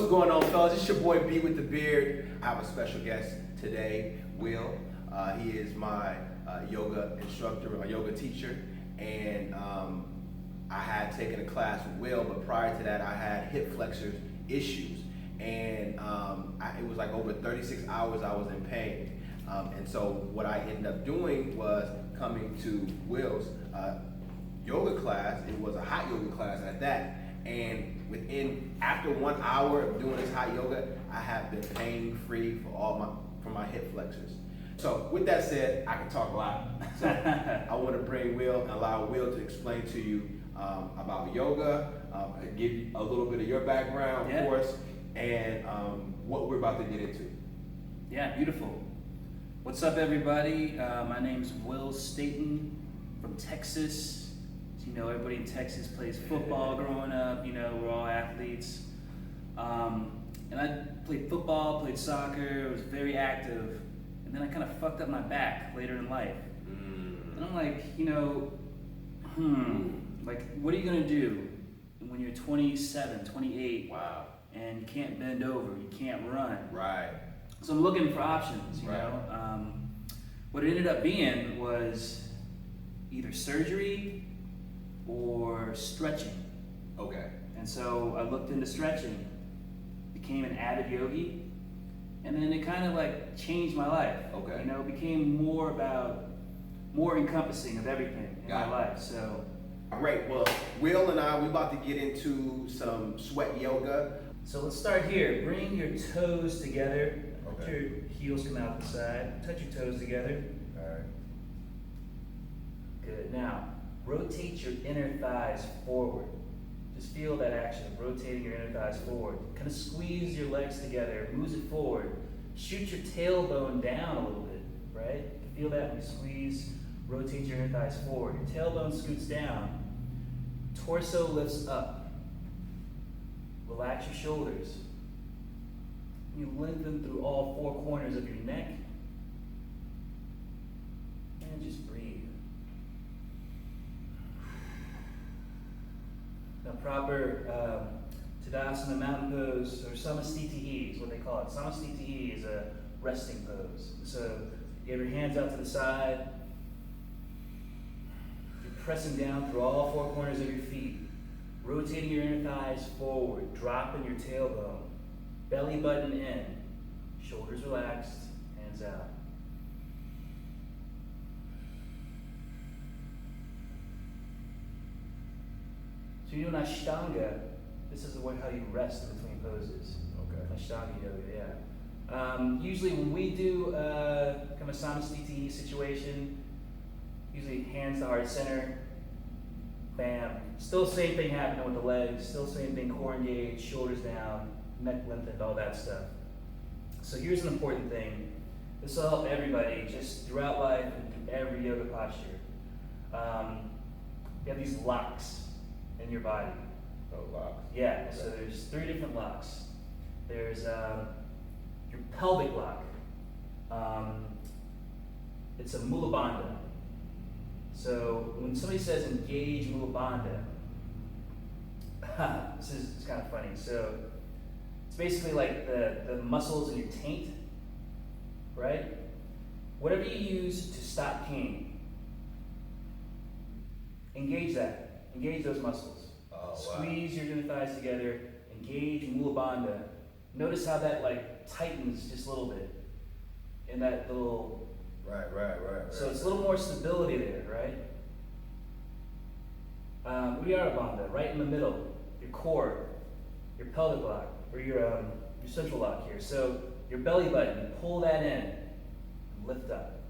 What's going on, fellas? It's your boy B with the beard. I have a special guest today, Will. He is my yoga instructor, my yoga teacher, and I had taken a class with Will, but prior to that, I had hip flexors issues, and it was like over 36 hours I was in pain. And so what I ended up doing was coming to Will's yoga class. It was a hot yoga class at that. And after 1 hour of doing this hot yoga, I have been pain free for my hip flexors. So with that said, I can talk a lot. So I want to bring Will and allow Will to explain to you about yoga, give you a little bit of your background, of course, and what we're about to get into. Yeah, beautiful. What's up, everybody? My name's Will Staten from Texas. You know, everybody in Texas plays football growing up. You know, we're all athletes. And I played football, played soccer, was very active. And then I kind of fucked up my back later in life. And I'm like, you know, like, what are you going to do when you're 27, 28, Wow. and you can't bend over, you can't run? Right. So I'm looking for options, you know. What it ended up being was either surgery or stretching. Okay. And so I looked into stretching, became an avid yogi, and then it kind of like changed my life. Okay. You know, it became more encompassing of everything in my life. So. Great. Well, Will and I, we're about to get into some sweat yoga. So let's start here. Bring your toes together. Let Okay. your heels come out the side. Touch your toes together. All right. Good. Now, rotate your inner thighs forward. Just feel that action of rotating your inner thighs forward. Kind of squeeze your legs together, moves it forward. Shoot your tailbone down a little bit, right? You can feel that when you squeeze, rotate your inner thighs forward. Your tailbone scoots down, torso lifts up. Relax your shoulders. You lengthen through all four corners of your neck. And just breathe. Now, proper Tadasana mountain pose, or Samastitihi is what they call it. Samastitihi is a resting pose. So you have your hands out to the side. You're pressing down through all four corners of your feet. Rotating your inner thighs forward, dropping your tailbone. Belly button in. Shoulders relaxed, hands out. So you do an Ashtanga. This is the way how you rest in between poses. Okay. Ashtanga yoga, yeah. Usually when we do kind of a Samastiti situation, usually hands to heart center, bam. Still the same thing happening with the legs, still the same thing, core engaged, shoulders down, neck lengthened, all that stuff. So here's an important thing. This will help everybody just throughout life and through every yoga posture. You have these locks in your body. Oh, locks. Yeah, so there's 3 different locks. There's your pelvic lock. It's a mula bandha. So when somebody says engage mula bandha, it's kind of funny. So it's basically like the muscles in your taint, right? Whatever you use to stop pain, engage that. Engage those muscles. Oh, Squeeze your inner thighs together. Engage mula bandha. Notice how that like tightens just a little bit in that little. Right. So it's a little more stability there, right? Uddiyana bandha, right in the middle. Your core, your pelvic lock, or your central lock here. So your belly button, pull that in, and lift up.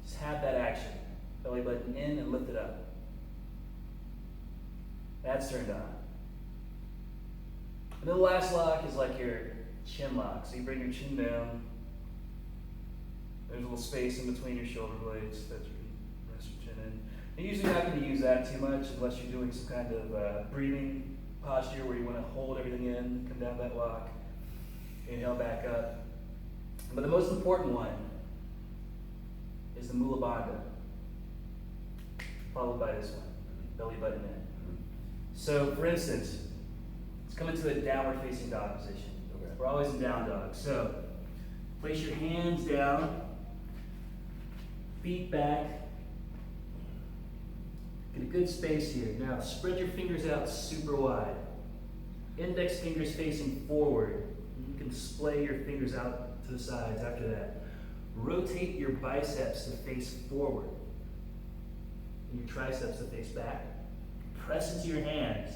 Just have that action. Belly button in and lift it up. That's turned on. And then the last lock is like your chin lock. So you bring your chin down. There's a little space in between your shoulder blades. That's where you rest your chin in. You're usually not going to use that too much unless you're doing some kind of breathing posture where you want to hold everything in, come down that lock, inhale back up. But the most important one is the mula bandha, followed by this one, belly button in. So, for instance, let's come into a downward facing dog position. Okay. We're always in down dog. So place your hands down, feet back. Get a good space here. Now spread your fingers out super wide. Index fingers facing forward. You can splay your fingers out to the sides after that. Rotate your biceps to face forward and your triceps to face back. Press into your hands.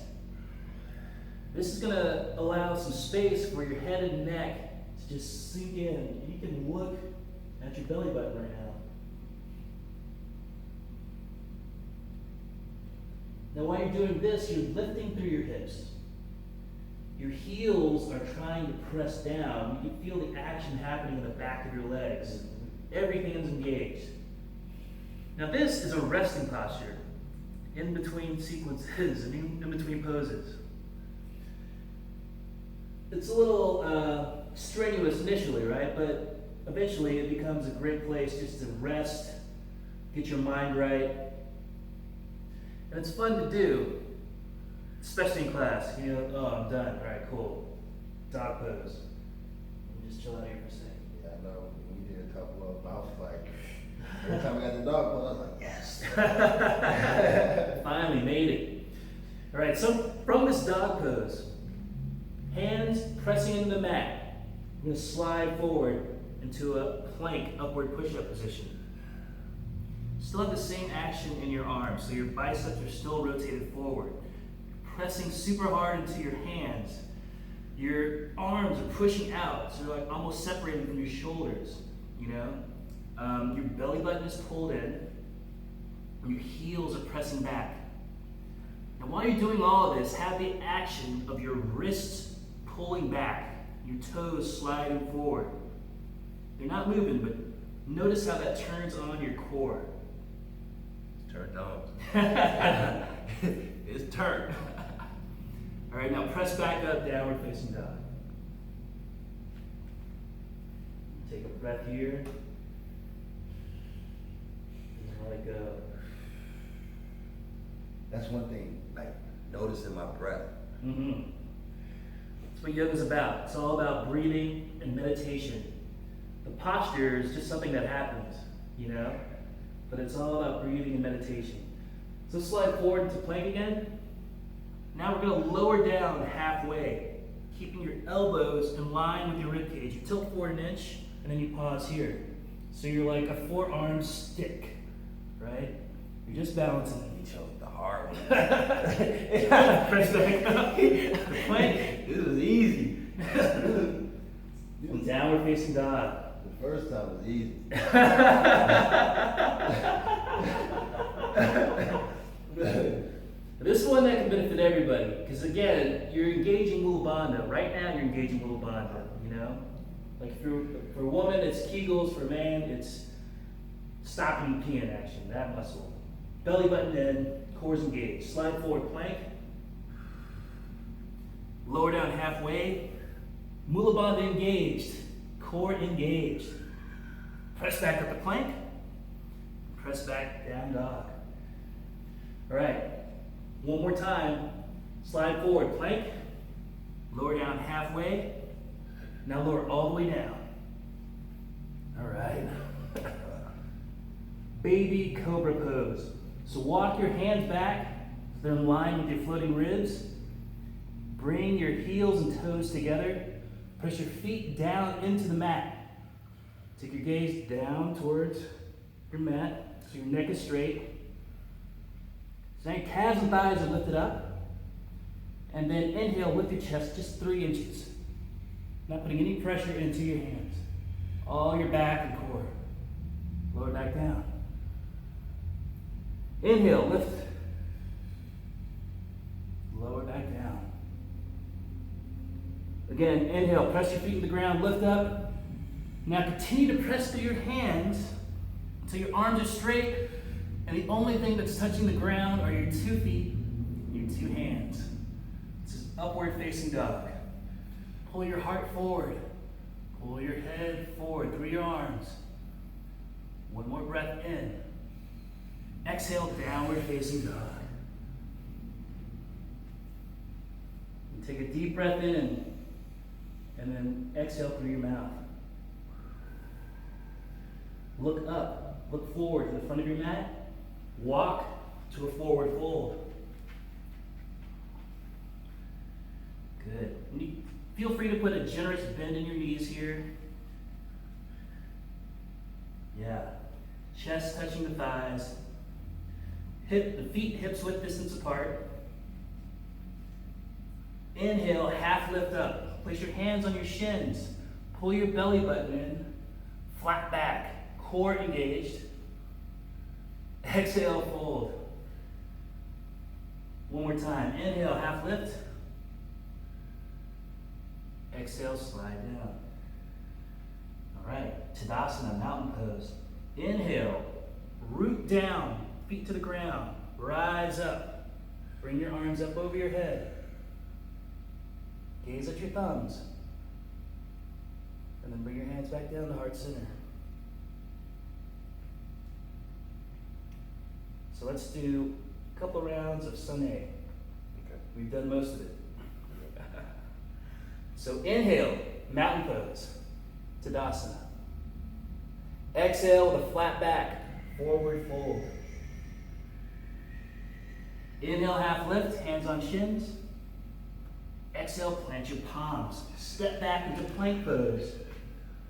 This is going to allow some space for your head and neck to just sink in. You can look at your belly button right now. Now while you're doing this, you're lifting through your hips. Your heels are trying to press down. You can feel the action happening in the back of your legs. Everything is engaged. Now this is a resting posture in between sequences and in between poses. It's a little strenuous initially, right? But eventually it becomes a great place just to rest, get your mind right. And it's fun to do, especially in class. You know, oh, I'm done. All right, cool. Dog pose. And just chill out here for a second. Yeah, I know. We did a couple of them. I was like, every time I got the dog pose, I was like, yes. Finally made it. All right, so from this dog pose, hands pressing into the mat, I'm going to slide forward into a plank upward push-up position. Still have the same action in your arms, so your biceps are still rotated forward. Pressing super hard into your hands. Your arms are pushing out, so they're like almost separating from your shoulders, you know? Your belly button is pulled in, and your heels are pressing back. Now while you're doing all of this, have the action of your wrists pulling back, your toes sliding forward. They're not moving, but notice how that turns on your core. Turned on. It's turned. All right, now press back up, downward facing dog. Take a breath here. And let it go. That's one thing, like noticing my breath. Mm-hmm. That's what yoga's about. It's all about breathing and meditation. The posture is just something that happens, you know? But it's all about breathing and meditation. So slide forward into plank again. Now we're going to lower down halfway, keeping your elbows in line with your rib cage. You tilt forward an inch, and then you pause here. So you're like a four-arm stick, right? You're just balancing. You chose the hard one. Press back up. The plank. This is easy. And downward facing dog. The first time was easy. This one that can benefit everybody, because again, you're engaging Mula Bandha. Right now, you're engaging Mula Bandha. You know, like for a woman, it's Kegels. For a man, it's stopping and peeing action. That muscle, belly button in, core's engaged. Slide forward, plank. Lower down halfway. Mula Bandha engaged, core engaged. Press back up the plank. Press back down dog. All right. One more time. Slide forward, plank. Lower down halfway. Now lower all the way down. All right. Baby cobra pose. So walk your hands back so they're in line with your floating ribs. Bring your heels and toes together. Press your feet down into the mat. Take your gaze down towards your mat so your neck is straight. So now your calves and thighs are lifted up. And then inhale, lift your chest just 3 inches. Not putting any pressure into your hands. All your back and core. Lower back down. Inhale, lift. Lower back down. Again, inhale, press your feet to the ground, lift up. Now continue to press through your hands until your arms are straight. And the only thing that's touching the ground are your 2 feet and your 2 hands. This is upward facing dog. Pull your heart forward. Pull your head forward through your arms. One more breath in. Exhale, downward facing dog. And take a deep breath in, and then exhale through your mouth. Look up, look forward to the front of your mat. Walk to a forward fold. Good. Feel free to put a generous bend in your knees here. Yeah. Chest touching the thighs. The feet hips width distance apart. Inhale, half lift up. Place your hands on your shins. Pull your belly button in. Flat back. Core engaged. Exhale, fold. One more time. Inhale, half lift. Exhale, slide down. All right, Tadasana, mountain pose. Inhale, root down, feet to the ground. Rise up. Bring your arms up over your head. Gaze at your thumbs. And then bring your hands back down to heart center. So let's do a couple rounds of Sun A. Okay. We've done most of it. So inhale, mountain pose, Tadasana. Exhale with a flat back, forward fold. Inhale, half lift, hands on shins. Exhale, plant your palms. Step back into plank pose.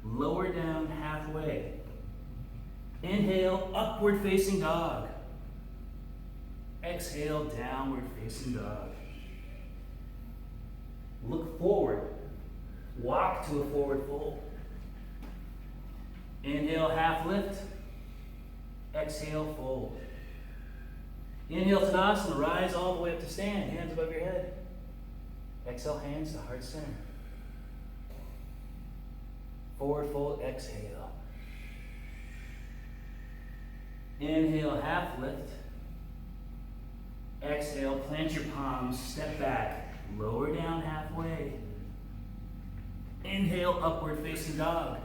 Lower down halfway. Inhale, upward facing dog. Exhale, downward facing dog. Look forward. Walk to a forward fold. Inhale, half lift. Exhale, fold. Inhale, Tadasana, rise all the way up to stand, hands above your head. Exhale, hands to heart center. Forward fold, exhale. Inhale, half lift. Exhale, plant your palms, step back, lower down halfway. Inhale, upward facing dog.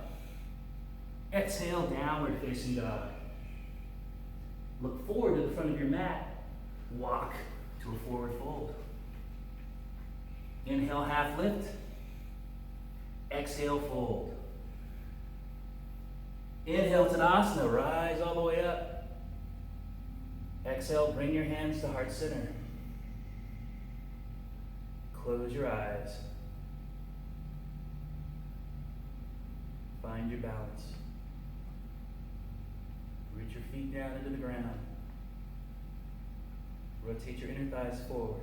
Exhale, downward facing dog. Look forward to the front of your mat. Walk to a forward fold. Inhale, half lift. Exhale, fold. Inhale, Tadasana, rise all the way up. Exhale, bring your hands to heart center. Close your eyes. Find your balance. Reach your feet down into the ground. Rotate your inner thighs forward.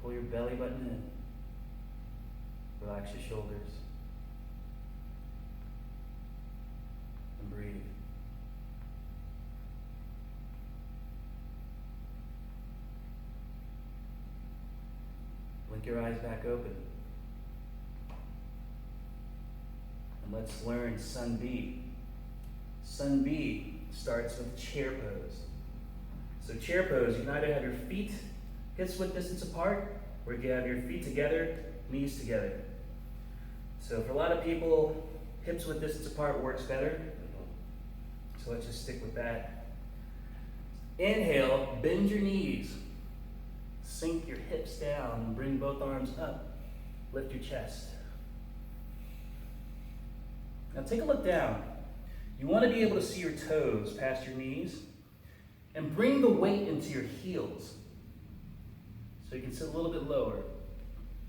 Pull your belly button in. Relax your shoulders. And breathe. Blink your eyes back open. And let's learn Sun B. Sun B starts with chair pose. So chair pose, you can either have your feet hips width distance apart, or you can have your feet together, knees together. So for a lot of people, hips width distance apart works better. So let's just stick with that. Inhale, bend your knees. Sink your hips down and bring both arms up. Lift your chest. Now take a look down. You want to be able to see your toes past your knees and bring the weight into your heels. So you can sit a little bit lower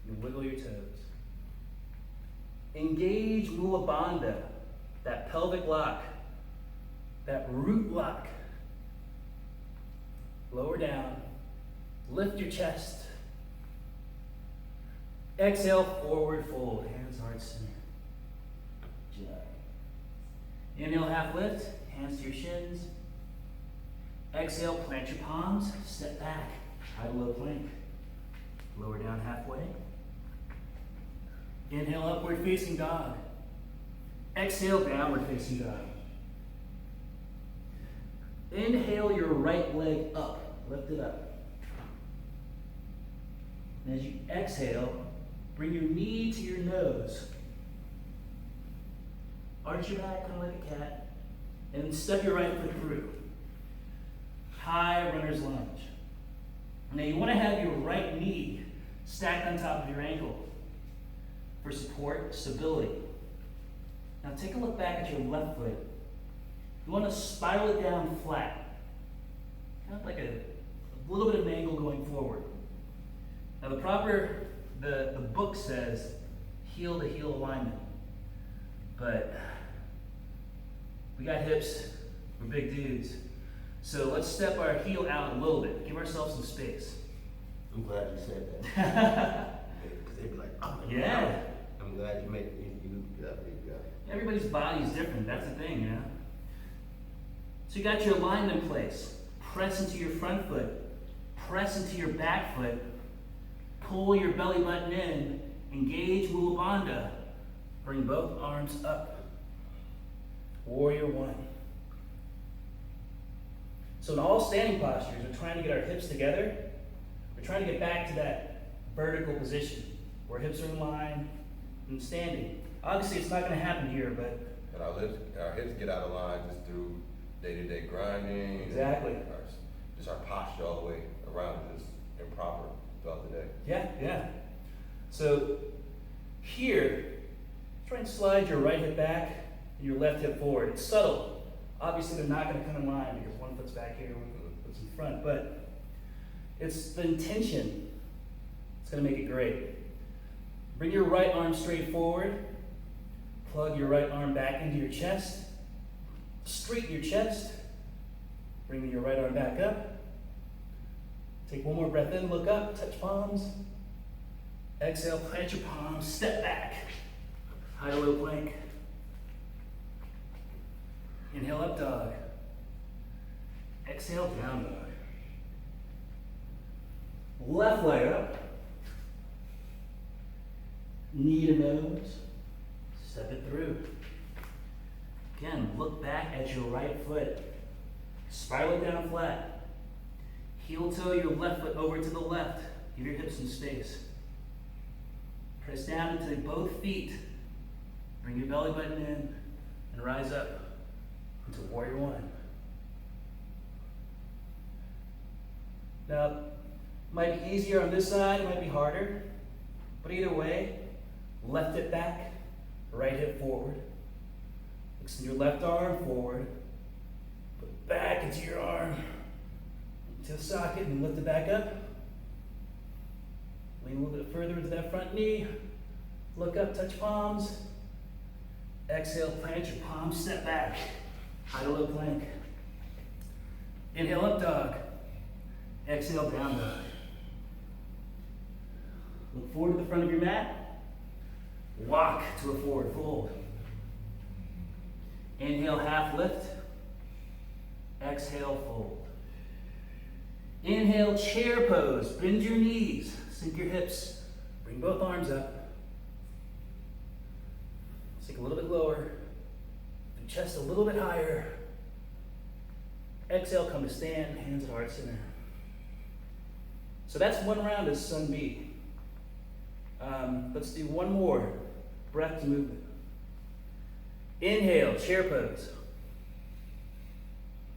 and wiggle your toes. Engage Mula Bandha, that pelvic lock, that root lock. Lower down, lift your chest. Exhale, forward fold, hands heart center. Inhale, half lift, hands to your shins. Exhale, plant your palms, step back, high to low plank. Lower down halfway. Inhale, upward facing dog. Exhale, downward facing dog. Inhale your right leg up, lift it up. And as you exhale, bring your knee to your nose. Arch your back, kind of like a cat, and step your right foot through. High runner's lunge. Now you want to have your right knee stacked on top of your ankle for support, stability. Now take a look back at your left foot. You want to spiral it down flat, kind of like a little bit of an angle going forward. Now the book says heel to heel alignment, but we got hips, we're big dudes. So let's step our heel out a little bit, give ourselves some space. I'm glad you said that. Because they'd be like, oh, Yeah. I'm glad you made you got. Everybody's body is different, that's the thing, you know? So you got your alignment in place. Press into your front foot, press into your back foot, pull your belly button in, engage Mula Bandha, bring both arms up. Warrior one. So in all standing postures, we're trying to get our hips together. We're trying to get back to that vertical position where hips are in line and standing. Obviously, it's not going to happen here, but And our hips get out of line just through day-to-day grinding. Exactly. Just our posture all the way around is improper throughout the day. yeah. So here, try and slide your right hip back and your left hip forward. It's subtle. Obviously, they're not going to come in line because one foot's back here, one foot's in front, but it's the intention. It's going to make it great. Bring your right arm straight forward. Plug your right arm back into your chest. Straighten your chest. Bring your right arm back up. Take one more breath in, look up, touch palms. Exhale, plant your palms, step back. High to low plank. Inhale, up dog. Exhale, down dog. Left leg up. Knee to nose. Step it through. Again, look back at your right foot. Spiral it down flat. Heel toe your left foot over to the left. Give your hips some space. Press down into both feet. Bring your belly button in and rise up into warrior one. Now, might be easier on this side, it might be harder, but either way, left hip back, right hip forward. Extend your left arm forward, put it back into your arm, into the socket, and lift it back up. Lean a little bit further into that front knee. Look up, touch palms. Exhale, plant your palms, step back. High to low plank. Inhale, up dog. Exhale, down dog. Look forward to the front of your mat. Walk to a forward fold. Inhale, half lift. Exhale, fold. Inhale, chair pose. Bend your knees. Sink your hips. Bring both arms up. Sink a little bit lower. The chest a little bit higher. Exhale, come to stand. Hands at heart center. So that's one round of Sun B. Let's do one more. Breath to movement. Inhale, chair pose.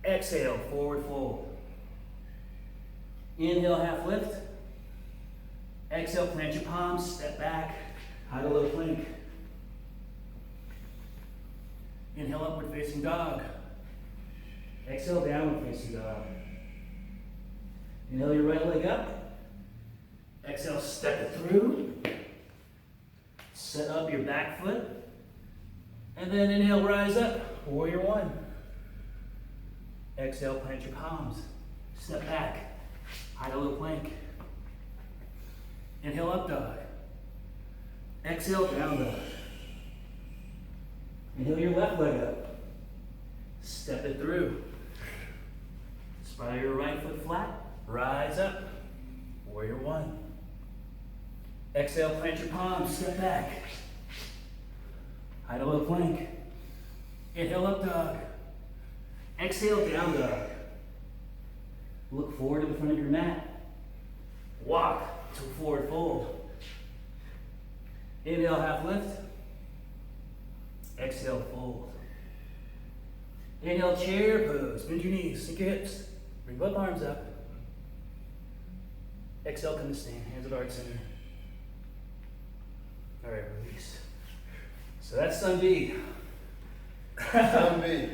Exhale, forward fold. Inhale, half lift. Exhale, plant your palms, step back, high to low plank. Inhale, upward facing dog. Exhale, downward facing dog. Inhale your right leg up. Exhale, step it through. Set up your back foot. And then inhale, rise up, warrior one. Exhale, plant your palms. Step back, high to low plank. Inhale, up dog. Exhale, down dog. Inhale your left leg up. Step it through. Spiral your right foot flat. Rise up. Warrior one. Exhale, plant your palms. Step back. High to low plank. Inhale, up dog. Exhale, down dog. Look forward to the front of your mat. Walk to a forward fold. Inhale, half lift. Exhale, fold. Inhale, chair pose. Bend your knees, sink your hips. Bring both arms up. Exhale, come to stand. Hands at heart center. All right, release. So that's Son B. Son B.